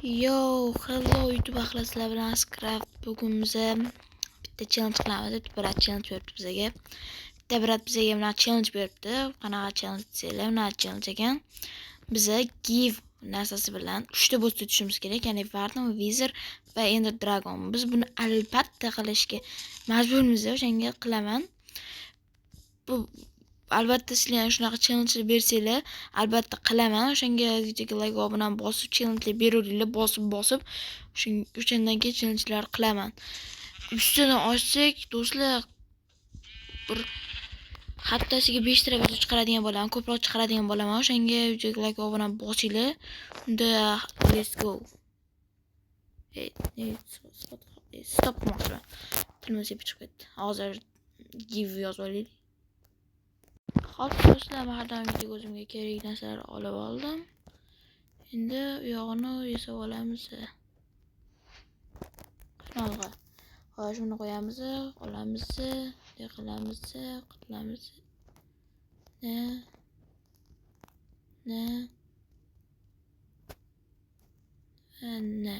Yo, hello YouTube ahli, sizlar bilan Scrap. Bugun biz bitta challenge qilamiz. Bitta brat challenge beribdi bizga. Bitta brat bizga mana challenge beribdi. Qanaqa challenge desanglar, mana challenge ekan. Biza give narsasi bilan 3 ta boss tutishimiz kerak, ya'ni Varnum, Wizard va Ender Dragon. Biz buni albatta qilishga majburmiz, o'shanga qilaman. Bu albatta sizlar shunaqa challenge bersanglar, albatta qilaman. O'shanga videoga like va obuna bosib challenge beringlar, bosib o'shandan keyin challengelar qilaman. Ustidan ochsak, do'stlar, bir haftasiga 5 ta video chiqaradigan bo'laman, ko'proq chiqaradigan bo'laman. O'shanga videoga like va obuna bosinglar. Unda let's go. Stop moqchiman. Tilimiz chiqib ketdi. Hozir give yozib olaylik. Hop do'stlar, mahadam videoga o'zimga kerak narsalar olib oldim. Endi u yog'ini yasab olamiz. Kanalga. Xo'sh, buni qo'yamiz, olamiz, qilamiz. Ne.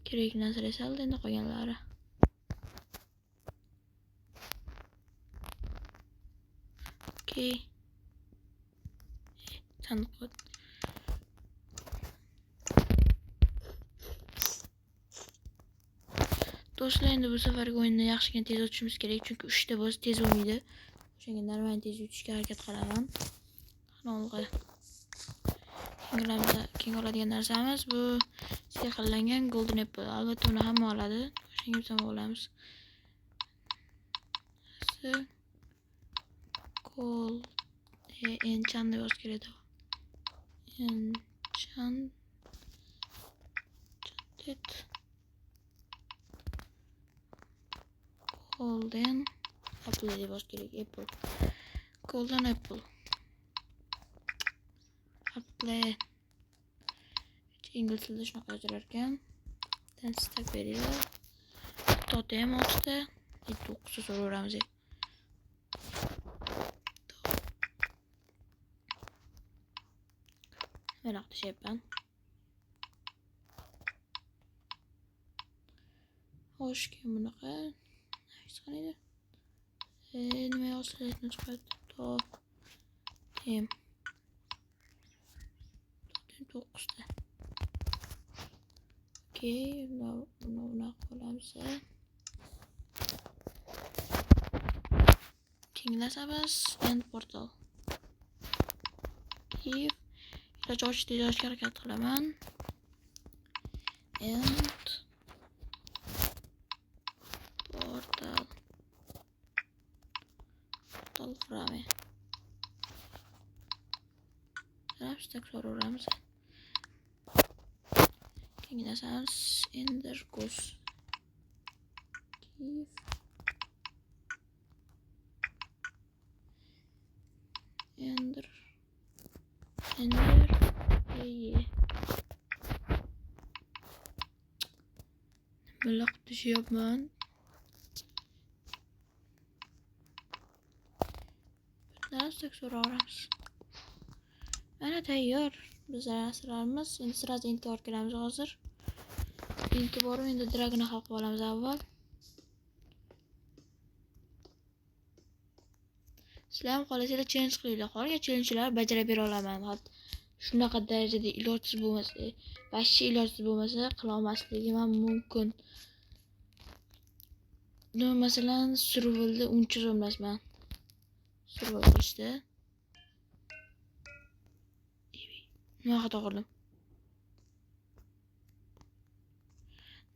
Kerak narsalar saldi endi qolganlari. Okay. Sanqot. Do'stlar, endi bu safargi o'yinni yaxshigina tez o'tishimiz kerak, chunki 3 ta boss tez o'ynaydi. O'shanga normal tez o'tishga harakat qilaman. Kanalga keng oladigan narsamiz bu sehrlangan golden apple. Albatta uni hamma oladi. O'shanga biz ham olamiz. Gold enchant deb yozish kerak. Enchanted golden apple deb yozish kerak. Apple. Golden apple. Apple. İngliz tilida shunaqa yozilar ekan. Stack beringlar. Totem 6 ta, 9 ta so'raveramiz. Mana qilishayapman. Xo'sh, keyin bunaqa hech qanday nima yozishni chiqardi. Totem 9 ta. Okay, buni qilamiz. Keyin nasabas end portal. Give iloj ochishga harakat qilaman. End portal frame. Rapstak so'raveramiz. Keyin nasabas ender goes. Give ender Nima qilishayapman? Nasib so'raveramiz. Mana tayyor bizlar narsalarimiz. Endi sirasi intga olib kelamiz hozir. Intga borib endi dragonni hal qilib olamiz avval. Sizlar ham xohlasanglar challenge qilinglar. Qolgan challengelar bajarib bera olaman. Shunaqa darajada ilojsiz bo'lmasa, vashchi ilojsiz bo'lmasa qila olmasligim ham mumkin. Nima masalan, survivalda uncha emasman. Survival qilishda. Nima xato qildim?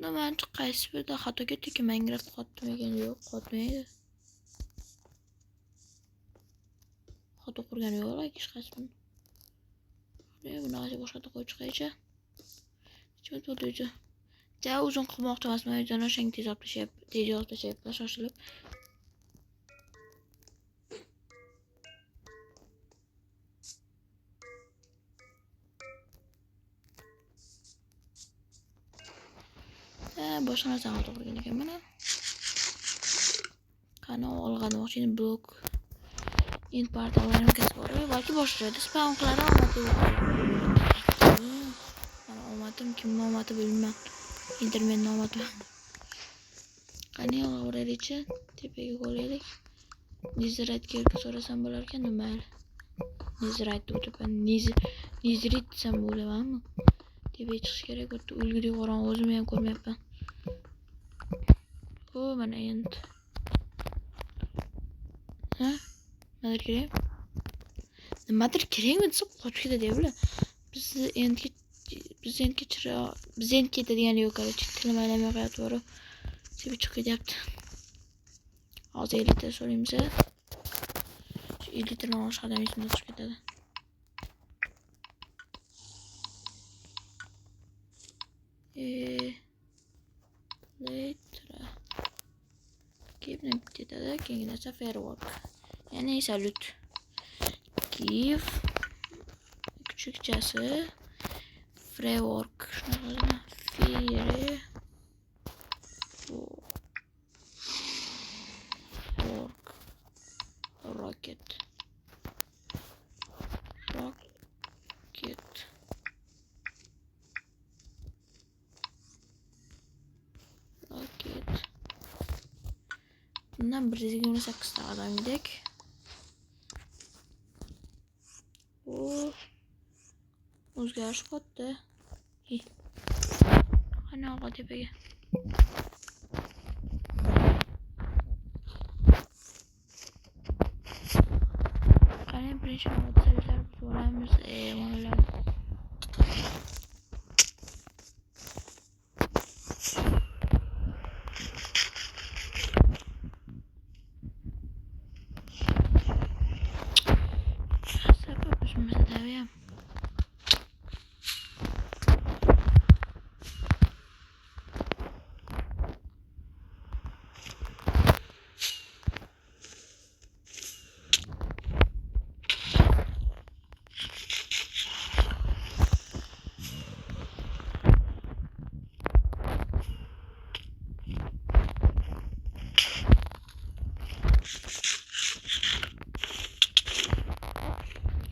Nima qaysi birda xato ketdiki, mangrab qotmagan yo'q, qotmaydi. Xato qilgan yo'q, hech qaysi. Buni boshqa qo'yib chiqaycha. Chot bo'ldi. Ja uzun qilmoqchi emasman, o'zini o'shanga tez olib tashlayapman, shoshilib. Boshqa narsani xato qilgan ekanman. Qani olg'a demoqchi blok. In portallarni kesib o'rib, balki boshqa joyda spam qilaman. Mana nomadim, kim nomadi bilmem. Enderman nomadi. Qani o'raylikchi, tepaga qo'yaylik. Netherite kerak so'rasam bo'lar ekan, mayli. Netherite o'taman, Netherite desam bo'lamanmi? Tepaga chiqish kerak, o'tda o'lgudek qorong'i, o'zim ham ko'rmayapman. O, mana endi. Ha? Nimadir kerak? Nimadir kerakmi desa qochib ketadi bular. Biz endi ketadigan yo'q, короче, tilim aylamay qo'yapti. Tepaga chiqib ketyapti. Hozir elektr so'raymiz. Elektr boshqadan esimda chiqib ketadi. Later. Keyin ketadi, keyin esa firework. Ya'ni salut. Give küçükçesi firework. Şuna firework rocket. Bundan 128 ta adam gidek. O'zgarish qotdi. Qani og'a tepaga. Qani birinchi navbatda bo'lamiz. Manalar.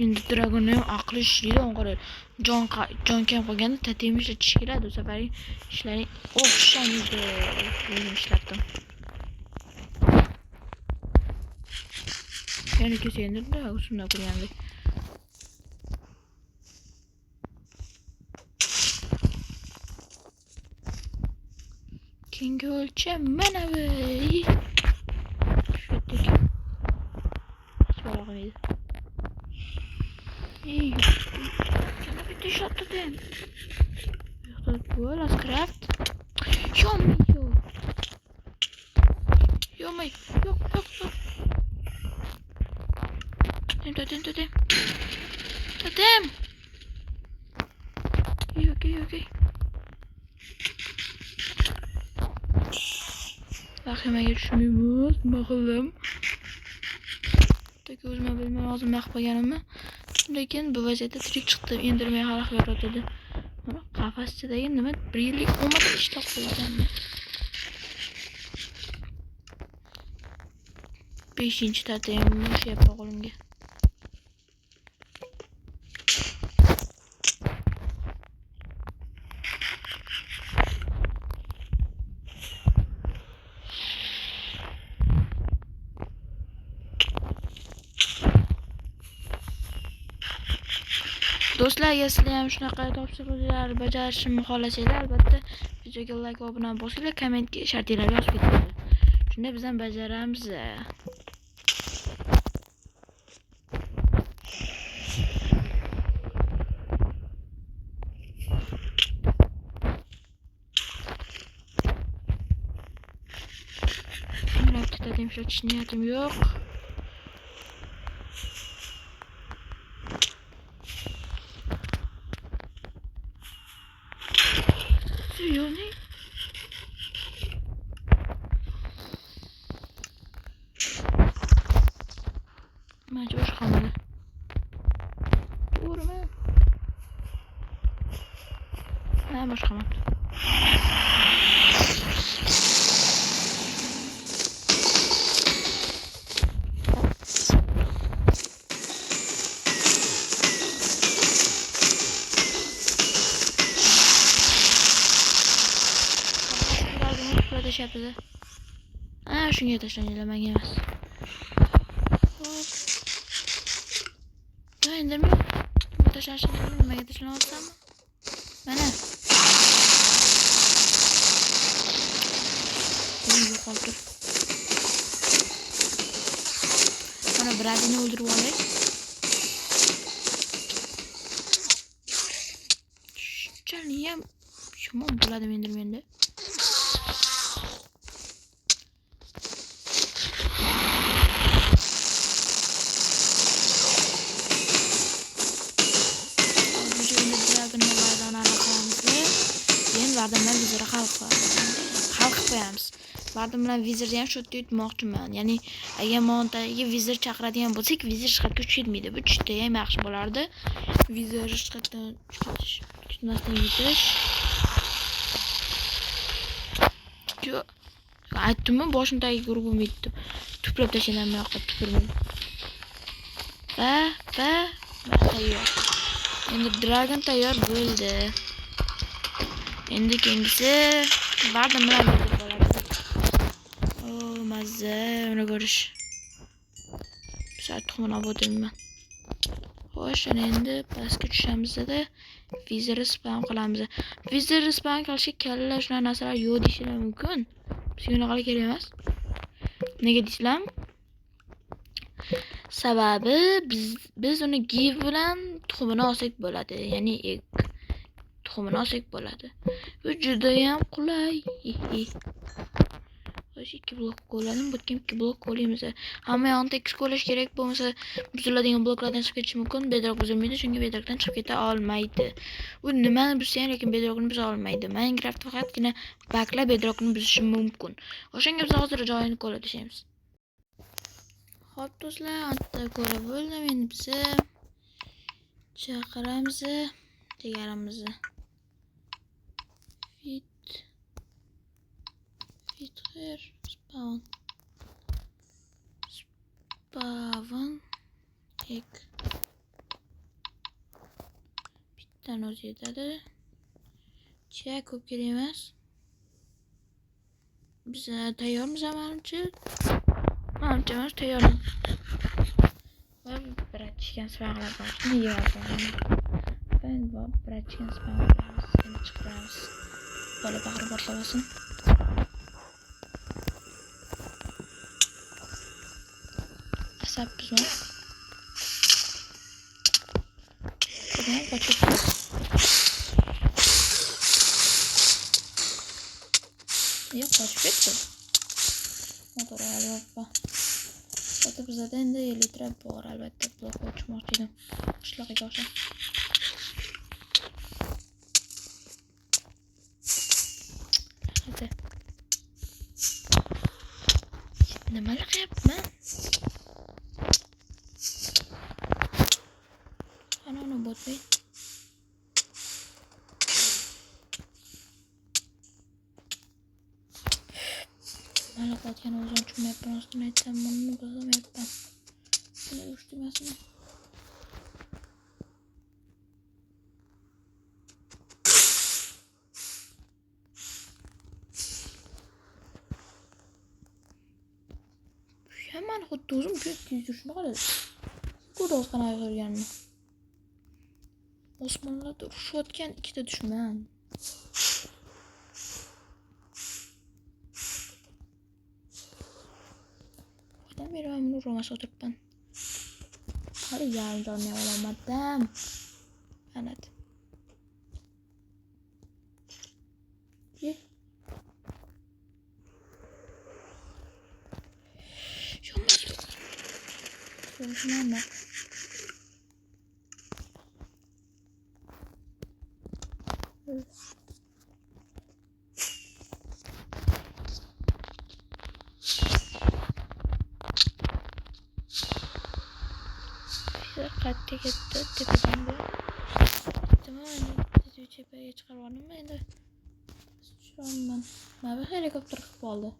Endi Dragon'un aqli ishlaydi, o'ng'ir. Jon kam qolganda tatem ishlatish kerak, bu safar ishlaring o'xshamaydi. O'zim ishlatdim. Yana kesendirda, o'zimda qilgandek. Kenge o'lcham mana bu. Shunday. So'rag'aydi. Canım bir diş attı den. Yok, let's craft. Show me you. Yok. Totem. Okay. Vahimeye düşmüyoruz. Bakalım. Tek o'zim bilmay hozir maqib qolganimni. Lekin bu vaziyatda tirik chiqdim, endirmay xalaq yaratadi. Mana qafas ichidagi nima 1 yillik omad ishlab qo'yganmi? 5-chi tatem mushyapti qo'limga. Do'stlar, agar sizlar ham shunaqa topshiriqlar bajarishimni xohlasanglar, albatta videoga like va obuna bosinglar, kommentga shartinglarni yozib ketinglar. Shunda biz ham bajaramiz. Tatem ishlatish niyatim yo'q. Seriously? Bence boş kalmadı. Doğru mu? Ha, boş kalmadı. tashlayapti. Ha, shunga tashlanglar, menga emas. Hop. Ha, enderman. Bu tashlashni menga tashlana olsammi? Mana. Yo'qoldi. Mana birazini o'ldirib olay. Shunchalik yomon bo'ladi endermanda. Vardam bilan vizir xalq qo'yamiz. Vardam bilan vizirni ham shu yerda yutmoqchiman. Ya'ni agar montaga vizir chaqiradigan bo'lsak, vizir chiqatga tushirmaydi. Bu tushda ham yaxshi bo'lardi. Vizir chiqatdan tutmasdan yutish. Yo, aytdimmi, boshimdagi urg'um yetdi. Tuplab tashlayman bu yoqqa tupurmaydi. Va tayyor. Endi dragon tayyor bo'ldi. Endi kengisi Vardam bilan bo'ladi. O, mazza, uni ko'rish. Sal tuxumini olib o'tirman. Xo'sh, endi pastga tushamiz-da, vizir spam qilamiz. Vizir spam qilishga kalla shunaqa narsalar yo'q deyishlar mumkin. Bizga unaqa kerak emas. Nega deysizlar? Sababi biz uni give bilan tuxumini olsak bo'ladi, ya'ni egg tuxumini olsak bo'ladi. Bu juda ham qulay. Xo'sh, 2 blok qo'lladim, bu yerga 2 blok qo'yamiz. Hamma yoqni tekis qo'llash kerak, bo'lmasa buziladigan bloklardan chiqib ketishi mumkin. Bedrock buzilmaydi, chunki bedrockdan chiqib keta olmaydi. U nimani buzsa ham, lekin bedrockni buza olmaydi. Minecraft faqatgina baklar bedrockni buzishi mumkin. O'shanga biz hozir joyini qo'llab tashlaymiz. Xo'p do'stlar, ancha ko'rib bo'ldim. Endi biz chaqiramiz deganimizni. Here spawn egg. Bittan o'zi yetadi. Check ko'p kerak emas. Biz tayyormiz manimcha. Manimcha emas, tayyormiz. Va biratishgan spag'lar bor. Nega bor? Ben bu biratishgan spag'larni chiqaramiz. Bola bag'ri boshlasin. Sapız var. Buradan kaçıp. Yok kaçıp etti. Motor alba. Hatta bize de 50 litre var elbette. Blok uçmak dedim. Işlak ediyorsa. Hadi. Nimalar yapma? Ana bot bey. Mana qotgan o'zim tushmayapman, ostini aytsam buni bazamayapman. Buni uyushtirmasmi? Hemen xuddi o'zim shu shuna qaradi. Ko'rib qanaqa ko'rganini. Osmonlarda urushayotgan ikkita dushman. Qanday beraman buni romas o'tiribman. Hali yarim jonni olamadim. Anat. Ye. Yo'q. Ko'rishmayman. Qaytga ketdi tepadan bu. Tamam, endi tepaga chiqarib oldim. Endi tushaman. Mana bu helikopter qilib oldi.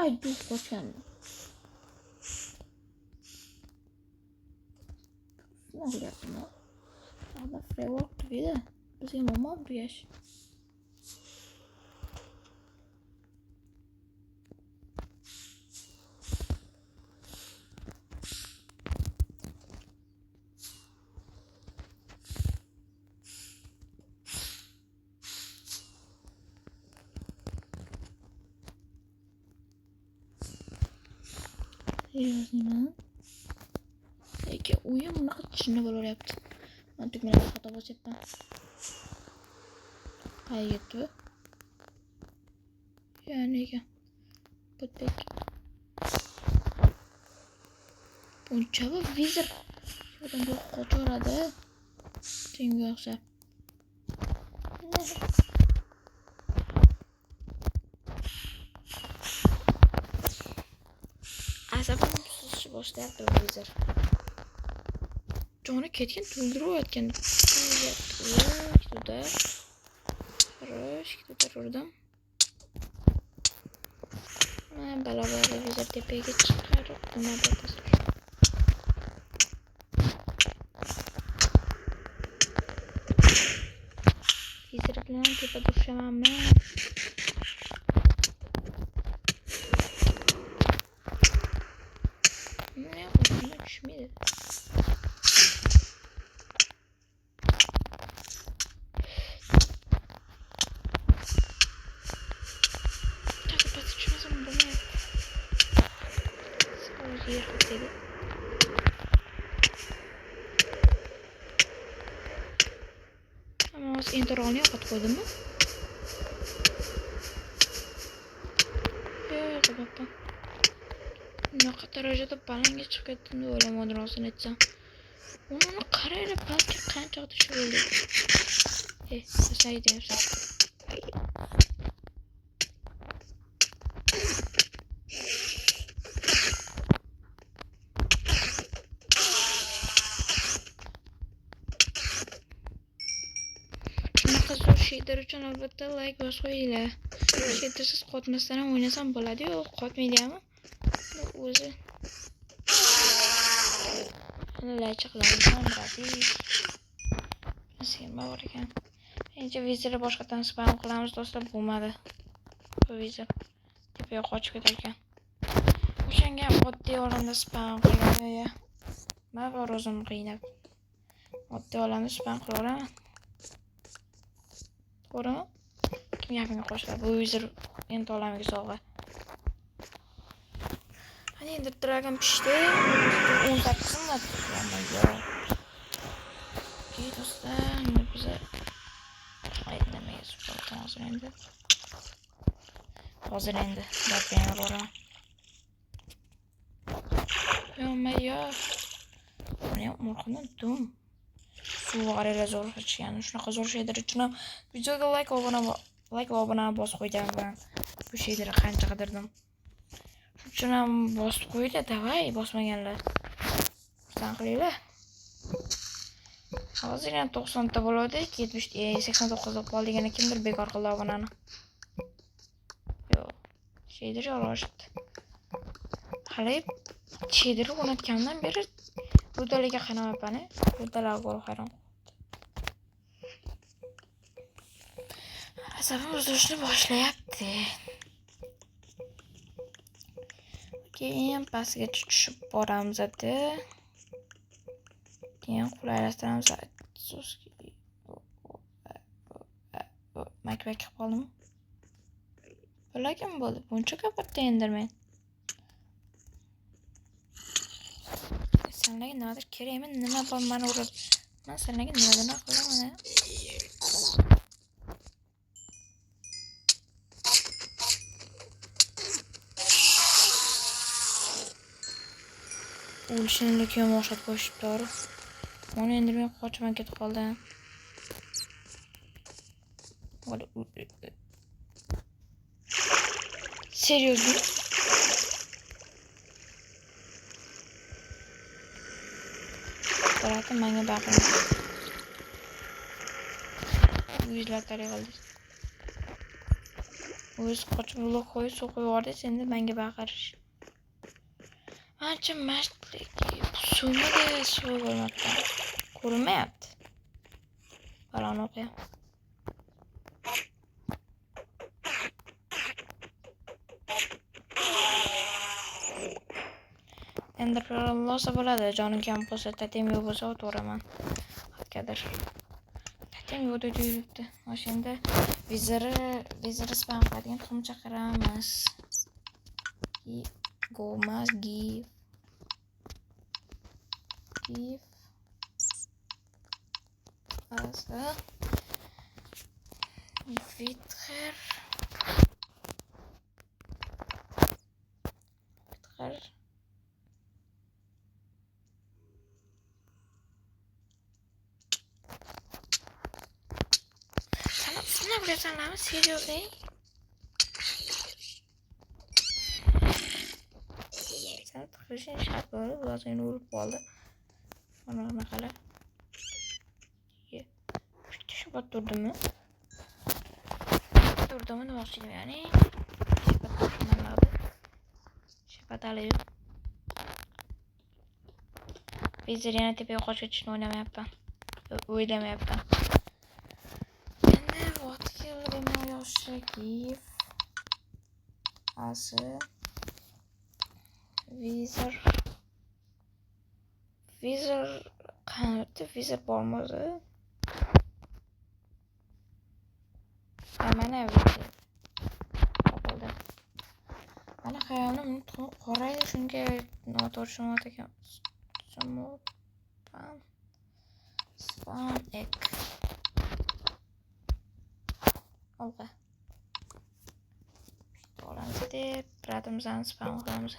Ay dur qochgan. Ne qilyapti bu? Ama framework tugadi. Bizga nima tugash? Yozayman. Lekin o'yin bunaqa tushunib bo'laryapti. Men tugmalarga xato bosyapman. Qayerga? Ya'niga. Butbek. Buncha bu vizir. Yo'qdan yo'q qochoradi. Senga o'xshab. Asabim suzishni boshlayapti bu vizir. Joni ketgan to'ldirayotgan. Ikkita. Ikkita urdim. Men balabalar vizir tepaga chiqarib nima bo'ldisi. Vizir bilan tepada urishamanmi? Ne yapayım? Düşmedi. Takip açmışım bunu. Sadece yer dedi. Ama az interoni yo'qotib qo'ydimmi? Yo'q, yo'qotdim. Bunaqa darajada balanga chiqib ketdim deb o'ylayman, rostini aytsam. Uni qaraylar, balki qanchaga tushirildi. Saydi yapsa. Shunaqa zo'r shader uchun albatta like bosib qo'yinglar. Shadersiz qotmasdan ham o'ynasam bo'ladi-yu, qotmaydi-mi? O'zi laycha qilaman, brati. Nima bor ekan? Endi vizirni boshqadan spam qilamiz do'stlar, bo'lmadi. Bu vizir tepaga qochib ketar ekan. O'shanga ham oddiy olamda spam qilgan. Men bor o'zim qiynab. Oddiy olamda spam qilaman. To'g'rimi? Kim gapimga qo'shiladi? Bu vizir endi olamiga sovg'a. Endi dragon pishdi. 18 minut. Okey do'stlar, endi biza aytmaga suportdan hozir endi gapga boraman. Yo. Meni umurxonam dum. Suvarlar zo'r ochgan. Shunaqa zo'r shader uchun videoga like va obuna bosib qo'yganman. Bu shaderni qancha qidirdim. Shuning ham bosib qo'yinglar, davay, bosmaganlar. San qilinglar. Hozir ham 90 ta bo'ladi, 89 da qoldigani kimdir bekor qildi obunani. Yo'q. Shader yorishdi. Hali shader o'rnatgandan beri rudalarga qaramayapman. Rudalar ko'rib hayron. Asabim uzilishni boshlayapti. Keyin pastga tushib boramiz-da. Keyin qulaylashtiramiz. Makbak qilib qoldimmi? Bo'lagim bo'ldi. Buncha kapatda endirmen. Senlarga nimadir kerakmi? Nima bor meni urib? Men senlarga nimadan qilaman? O'lishini kim o'xshat qo'shib to'g'ri. Onu endi men qochman ketib qoldim. Seriously? Bırakın menga baqirma. Yuzlab tariq oldi. O'z qochib blok qo'yib suv qo'yib yubordi, endi menga baqirish. Ancha mastlik. Suvga suv bo'lmoqda. Ko'rinmayapti. Balon o'qiyam. Endi losa bo'ladi. Jonim kam bo'lsa, tatem yo'q bo'lsa o'tiraman. Haqadir. Tatem yo'q deb yuribdi. Mashina vizori spam qiladigan tuxum chaqiramiz. Go must give us a vitrer. Sana bilasan lama seriously? Sen tıkışın şart böyle biraz yeni vurup oldu. Ona kadar. Şubat durdu mu? Durdu mu ne bakayım yani? Şubat durman lazım. Şubat alayım. Bizler yine tepeye koşmak için oynamayapman. Oynamayapman. Endi vodka limon yoshi give us vizor bormi o'zi? Mana topildi. Mana xayolim qoraydi, shunga noto'g'ri tushunib ekan. Spam egg. Olga. Olamiz deb bratimizni spam qilamiz.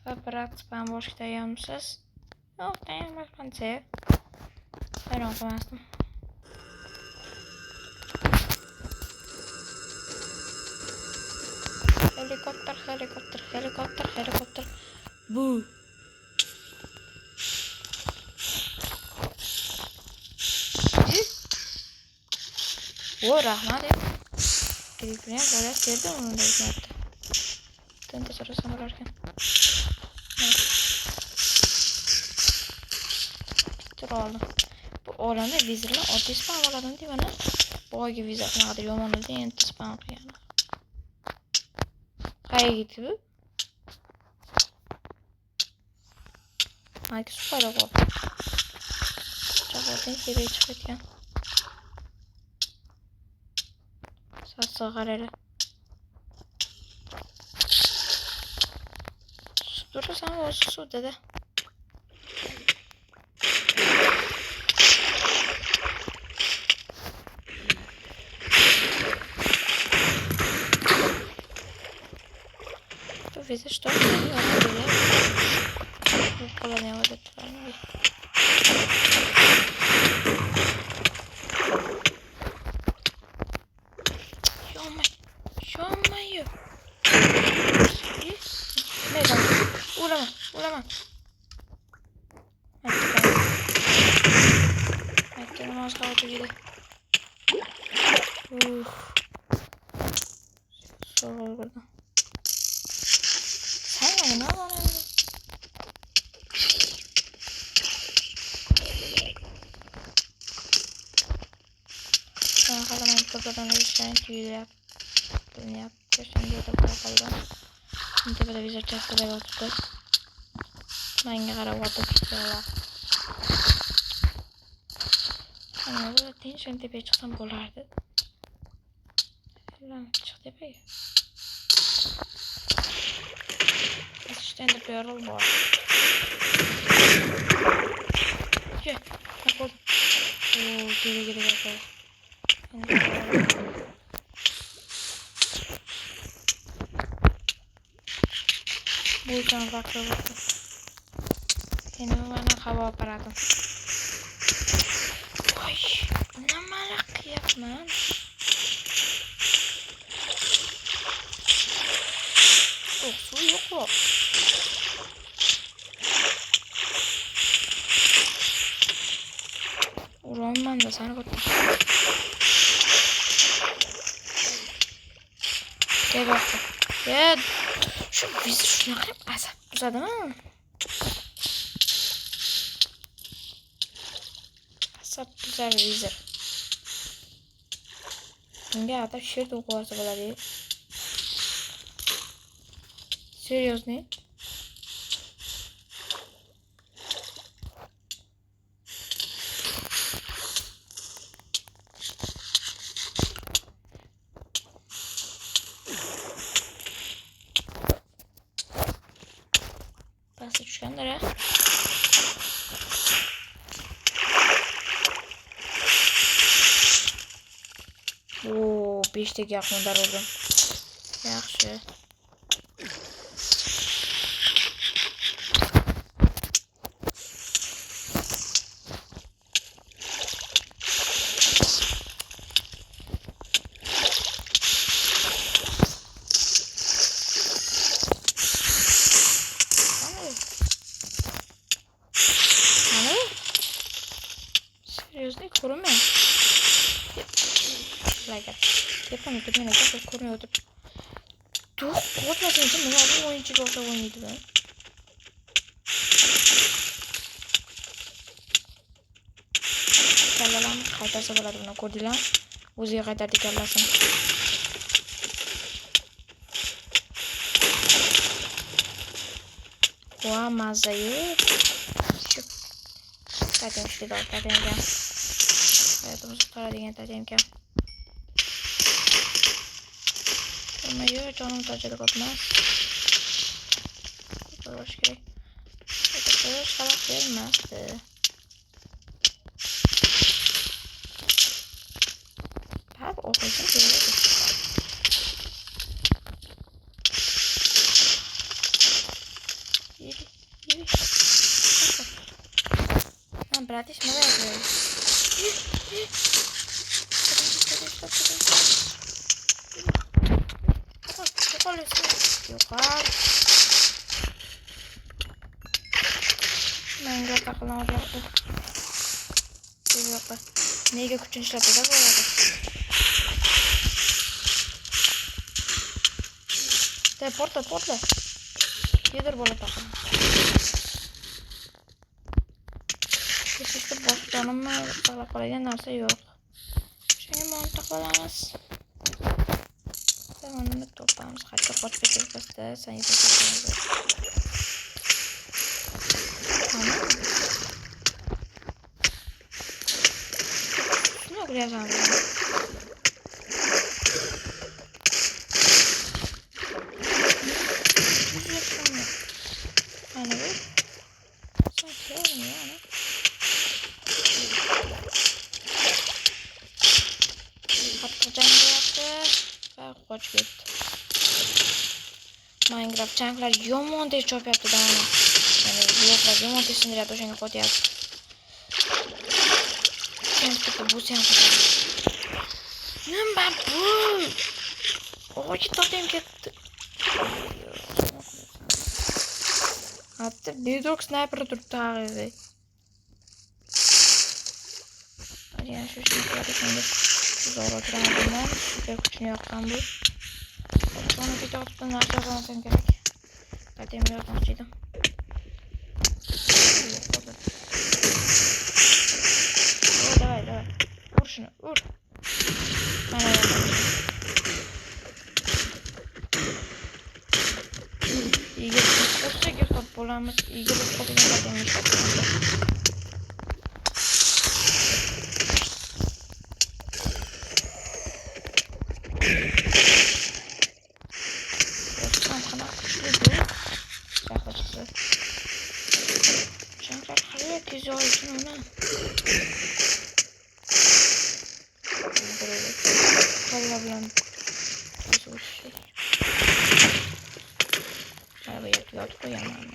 Va brat spam boshqa tayyormisiz? Yo'q, tayyorman deb. Hayron qolmasdim. Helikopter. Bu. O rahmat ya. Gripine böyle sevdim onu da zaten. Tente sorusuna vararken. Dur oğlum. Bu oğlanı vizirle oddi spam aladım değil mi lan? Bu oğlu vizir nadir yoğun oldu diye enti spam kıyana. Kaya gitti bu. Hangi su para oldu? Çakaldan geriye çıkıyor. Sağır hele. Durursan olsun su dede. Tu vezi что? Колония вот это. Ё-моё. Uğrama. Ayaklarım az kaldı gibi. Zor olur burada. Sen ne var öyle? Ben kalamayım kafadan bir şeyin tüyü yap. Bunu yap. Şimdi de bakalım. Şimdi böyle vizör çaktı da tuttu. Menga qarab o'tiribdilar. Ana bu tension tepaga chiqsam bo'lardi. Chiq tepaga. Assistente peril bor. Ke, qo'l. Geri qo'y. Bu can vaqti. Benim bana hava aparatim. Oy, nimalar qilyapman? Suv yo'q-ku. Uronman da seni ko'rdim. yo'qdi. Ya, şu viz shunaqa asab buzadimi? Asab buzar vizir. Bunga atab she'r o'qib olsa bo'ladi. Seriously? Pastga tushgandir ya. Oo, 5 tek yaqinlar urdim. Yaxshi. Seriously, ko'rmay. Like yapamam dur mene gel koruyor dur. Dur korkmasın için bunu alayım oyuncu da olsa oynaydı ben. Kallalam qaytarsa bo'ladi buni ko'rdinglar. O'ziga qaytardi kallasini. Voy mazza-yu. Shu tatem ishlaydi, tatem ekan. Hayotimizni qaradigan tatem ekan. Yok canım tacıda kopmaz. Kurtuluş gerek. Kurtuluş salak vermezdi. Abi okuyacağım böyle. Yürü, yürü. Lan bırak iş ne yapıyor? Yukarı. Menga takılan oldu. Yok. Nega kuchini ishlatadi bo'ladi. Portla. Yedir bola taqin. Kechishda boshlanimmi saqlab qolgan narsa yo'q. Shunga meni taqilamiz. Zamonini topamiz. Hatto qochib ketibdi, sen yetib şunu okuyacağım. Hani bu? Sanki olmuyor yani. Patlıcan yaptı. Ve koç gitti. Minecraft çanklar yomon tez chop yaptı da ona. Yani bloklar yomon tez sindiradi o'shanga qo'yapti. Bu sen nima bu? O'g'it totem ketdi. Hatta Bedrock sniper turibdi haqida. Yani shu shunday zo'r o'tiraman. Super kuchni yoqqan bu. Sonra bir tortdan narsa qilmasam kerak. Totem yoqmoqchi edim. Давай. Ur şunu, ur. Mana İyi olsa götürüp bulamız. İyi olsa bulamız. Güzel için ona. Kallabilen güzel şey. Araba yapıyor koyamam.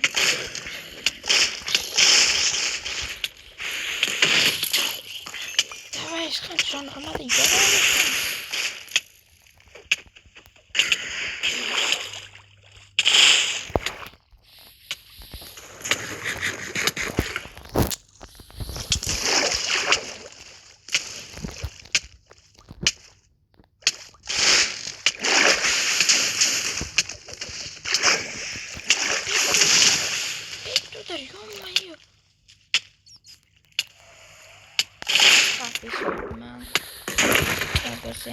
Давай, скажи, что он надо делать.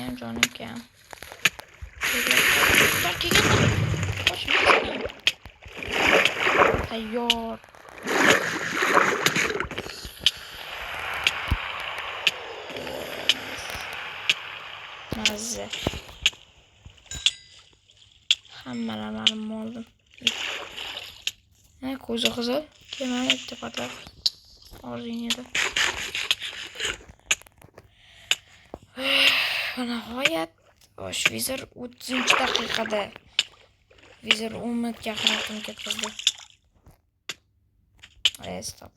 Judayam jonim kam. Tayyor. Mazza. Hammalar ma'lum bo'ldi. Ko'zi qizil. Kemani bitta patlab. Orziniyada. Nihoyat Osh vizir 30-daqiqada. Vizir 10 minutga xizmatini ketkazdi. Stop.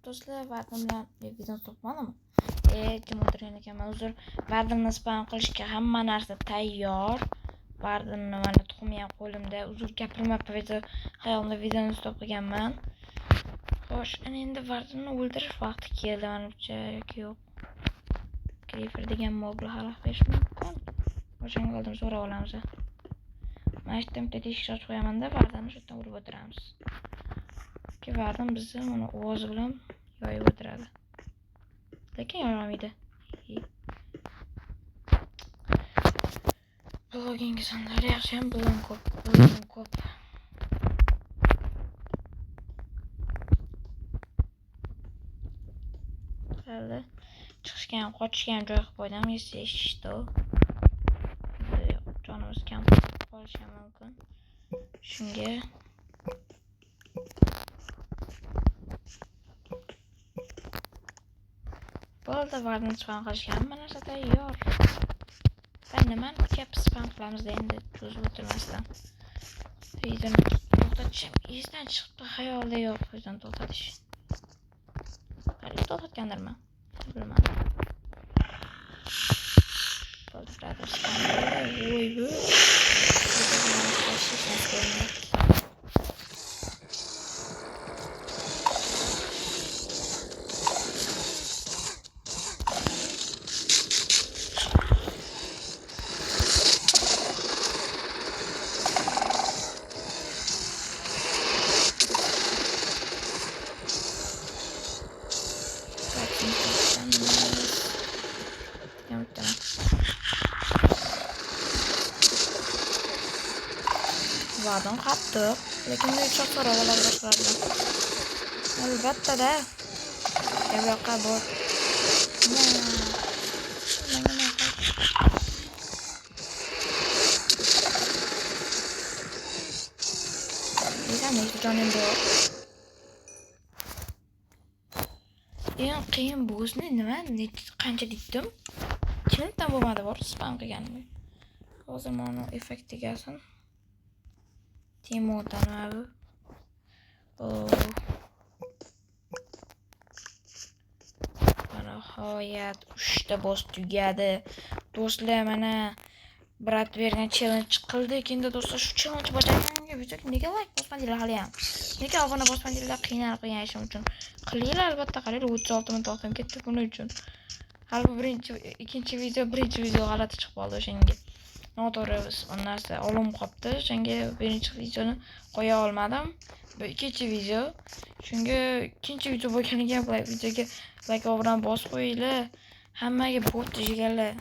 Do'stlar, vardimdan videoni topmadim. Kim o'tirgan ekanman, uzr. Vardimni spam qilishga hamma narsa tayyor. Vardimni mana tuxumi ham qo'limda. Uzr, gapirmabman, video xayolimda videoni stop qilganman. Xo'sh, endi vardimni o'ldirish vaqti keldi, menimcha, yoki yo'q. Creeper degan mobni xalaq berish mumkin. O'shanga oldin so'rab olamiz. Mana shu yerda teshik ochib qo'yaman-da, vardimni shu yerdan urib o'tiramiz. Vardim bizni mana ovozi bilan yoyib o'tiradi. Lekin yoyolmaydi. Blogingiz anlar yaxshi ham blogim ko'p. Hali chiqishga ham qochishga ham joy qilib qo'ydim. Eshitishdi. Jonimiz kam qolishi ham mumkin. Shunga bo'ldi, vardni spam qilishga hamma narsa tayyor. Nimani kutyapmiz, spam qilamiz endi cho'zib o'tirmasdan. Videoni to'xtatishim esdan chiqibdi, xayolda yo'q videoni to'xtatish. Hali to'xtatgandirman, bilmadim. Bo'ldi, brother, spam. Voy bu. hech narsa ko'rinmayapti. Va'dan qattiq, lekin yumshoq so'ravalar boshqalardan. Albatta-da. Bu yoqqa bor. Nechta jonim bor? Eng qiyin bo'zni nima? Qancha ditdim? 2 minutdan bo'lmadi bor spam qilganim. Hozir mana effekt tegasin. Timodan abi. Mana nihoyat 3 ta boss tugadi. Do'stlar, mana Brat bergan challenge qildik. Endi do'stlar, shu challenge bajarganga videoga nega like bosmadinglar hali ham? Nega obuna bosmadinglar? Qiynalib qo'ygan ishim uchun. Qilinglar, albatta qilinglar. 36 minut vaqtim ketdi buning uchun. Hali ikkinchi video g'alati chiqib qoldi o'shanga. Noto'g'ri narsa olim qopti. O'shanga birinchi videoni qo'ya olmadim. Bu ikkinchi video. Shunga ikkinchi video bo'lganiga videoga like obuna bosib qo'yinglar. Hammaga bot jigarlar.